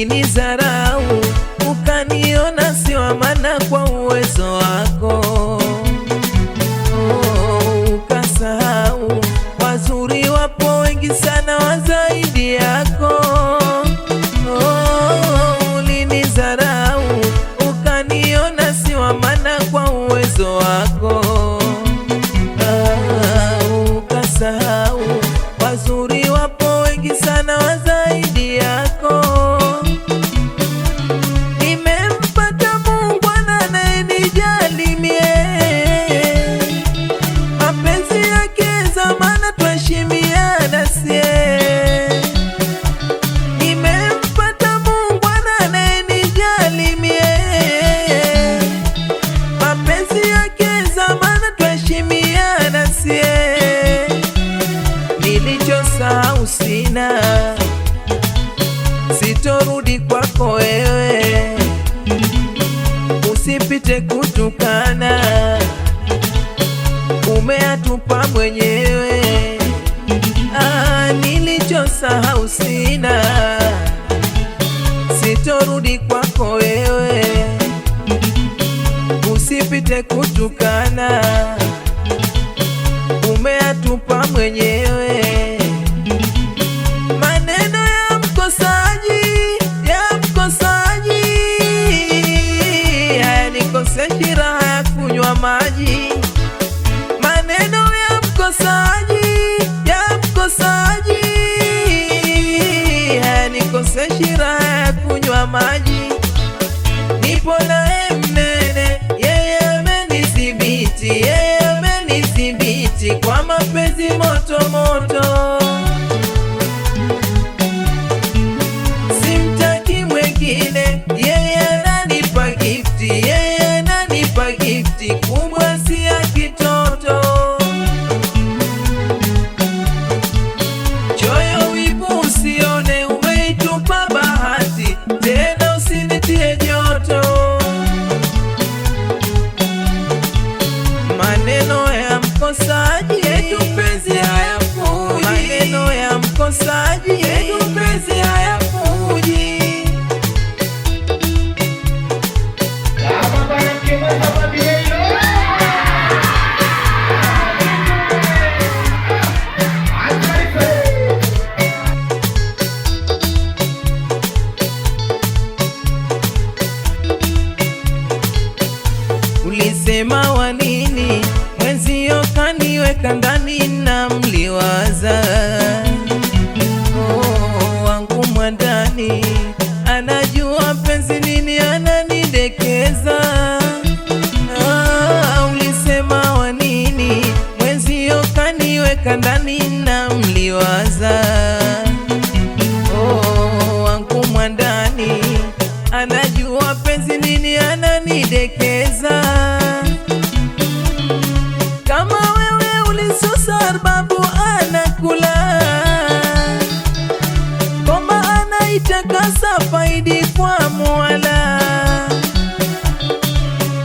Ulinizarau ukaniona si wa maana kwa uwezo wako, ukasahau wazuri wapo wengi sana wa zaidi yako. Ulinizarau ukaniona si wa maana kwa uwezo wako, ukasahau wazuri wapo wengi sana wa zaidi yako. Nimempata Mungu anayenijali mie, mapenzi yake zamana tuheshimiana sie. Nimempata Mungu anayenijali mie, mapenzi yake zamana tuheshimiana sie. Nilichosahau sina, sitorudi kwako wewe, usipite kutukana, umeatupa mwenyewe. Nilichosahau sina, sitorudi kwako wewe, usipite kutukana, umeatupa mwenyewe. Maneno ya mkosaji, hayanikoseshi raha ya kunywa maji. Maneno ya mkosaji, hayanikoseshi raha ya kunywa maji. Nipo naye mnene, yeye amenidhibiti kwa mapenzi moto moto. Simtaki mwengine, yeye ananipa gifti kubwa si ya kitoto. Choyo wivu usione, umeitupa bahati, tena usinitie joto. Maneno ya mkosaji yetu penzi hayafuji, maneno ya mkosaji yetu penzi hayafuji. Ulisema wanini mwenzio kaniweka ndani na mliwaza. Wangu mwandani anajua penzi nini ananidekeza. Ulisema wanini mwenzio kaniweka ndani na mliwaza. Wangu mwandani anajua penzi nini ananidekeza. Kama wewe ulisusa arbabu anakula, koma anaitakasa faidi kwa Mola.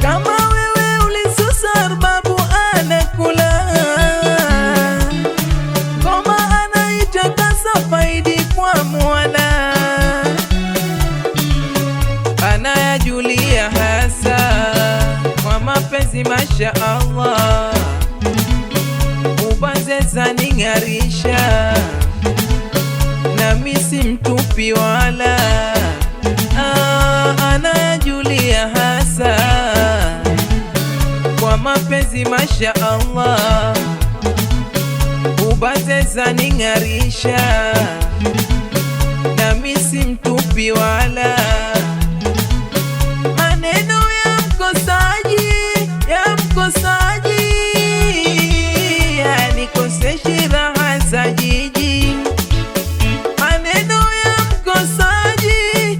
Kama wewe ulisusa arbabu anakula, koma anaitakasa faidi kwa Mola. Anayajulia hasa kwa mapenzi masha Allah, ubanze zaning'arisha, nami si mtupi wala. Anayajulia hasa kwa mapenzi masha Allah, ubanze zaning'arisha, nami si mtupi wala. Maneno ya mkosaji, hayanikoseshi raha za jiji. Maneno ya mkosaji,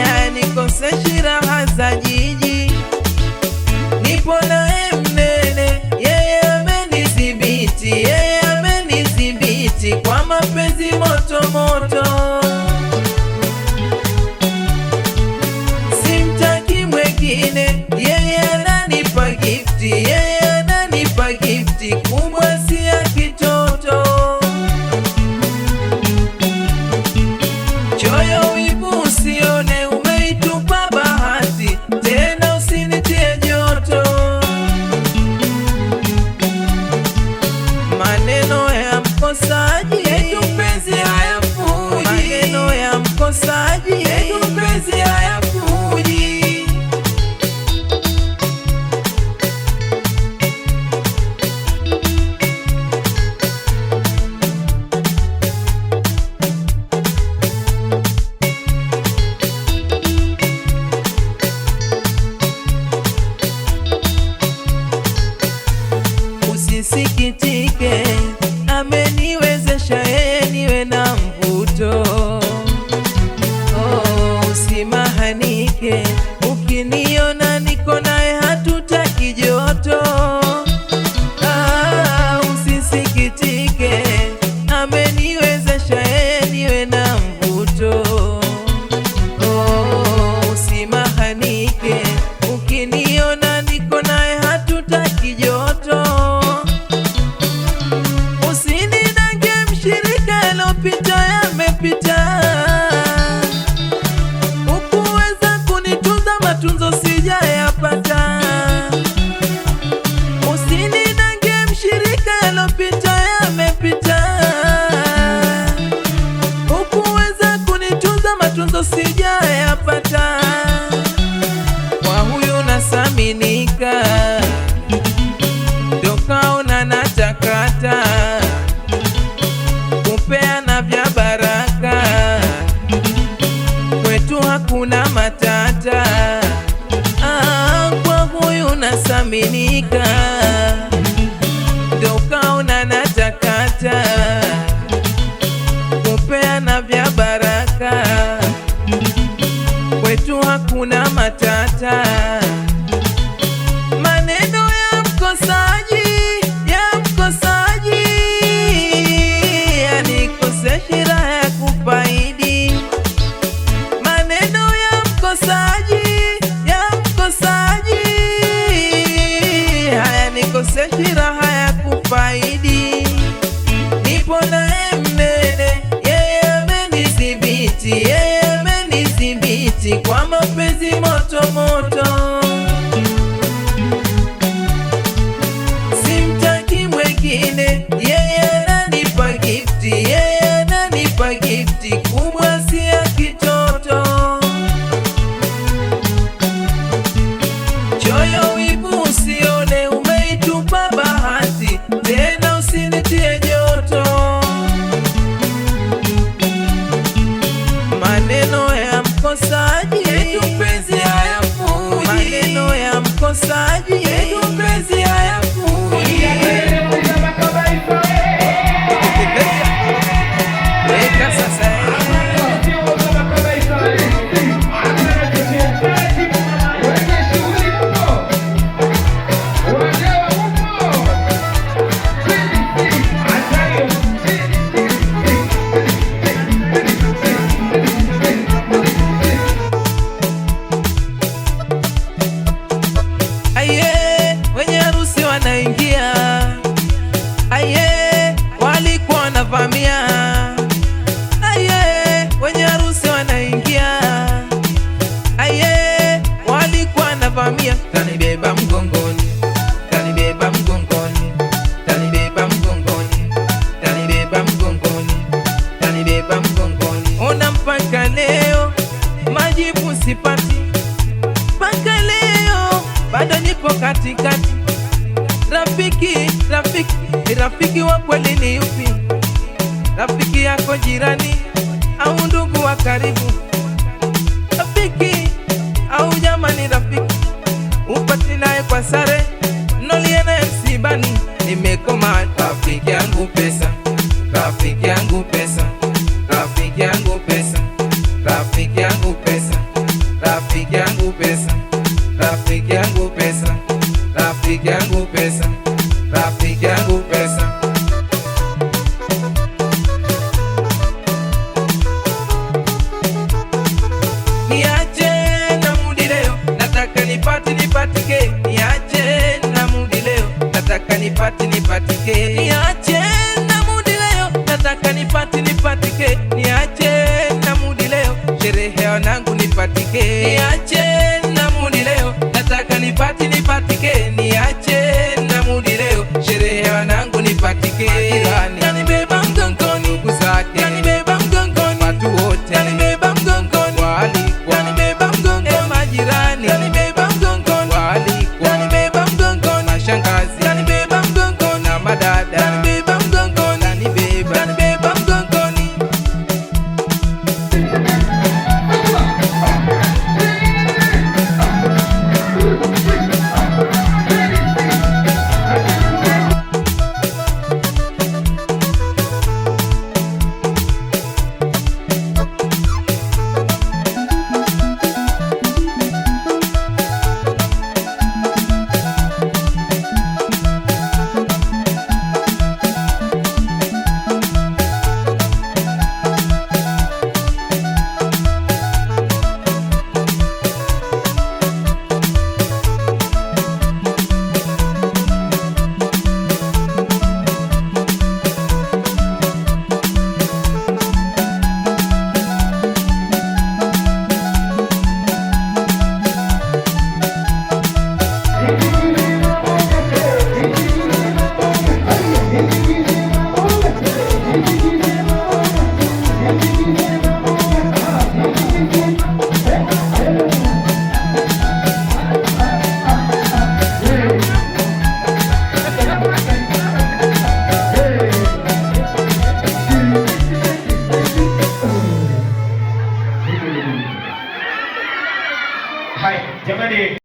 hayanikoseshi raha za jiji. Nipo naye mnene, yeye amenidhibiti kwa mapenzi moto moto. Simtaki mwengine, yeye ananipa gifti kubwa si ya kitoto. rafiki yako, jirani au ndugu wa karibu, rafiki au jamani, rafiki upati naye kwa sare, nolie naye msibani. Nimekoma rafiki yangu pesa, rafiki yangu pesa, rafiki yangu pesa, rafiki yangu pesa, rafiki yangu pesa, rafiki yangu pesa, rafiki yangu pesa, rafiki yangu pesa. Niache na mudi leo, nataka nipatike. Niache na mudi leo, nataka nipatike. Niache na mudi leo, nataka nipatike. Niache na mudi leo, sherehe wanangu nipatike. Niache na mudi leo, nataka nipatike. Niache na mudi leo, sherehe wanangu nipatike. Majirani kanibeba mgongoni, ndugu zake kanibeba mgongoni, watu wote kanibeba mgongoni, walikuwa kanibeba mgongoni, majirani kanibeba mgongoni, walikuwa kanibeba mgongoni, mashangazi kanibeba mgongoni, na madada kanibeba mgongoni, kanibeba mgongoni. Hai, jamani.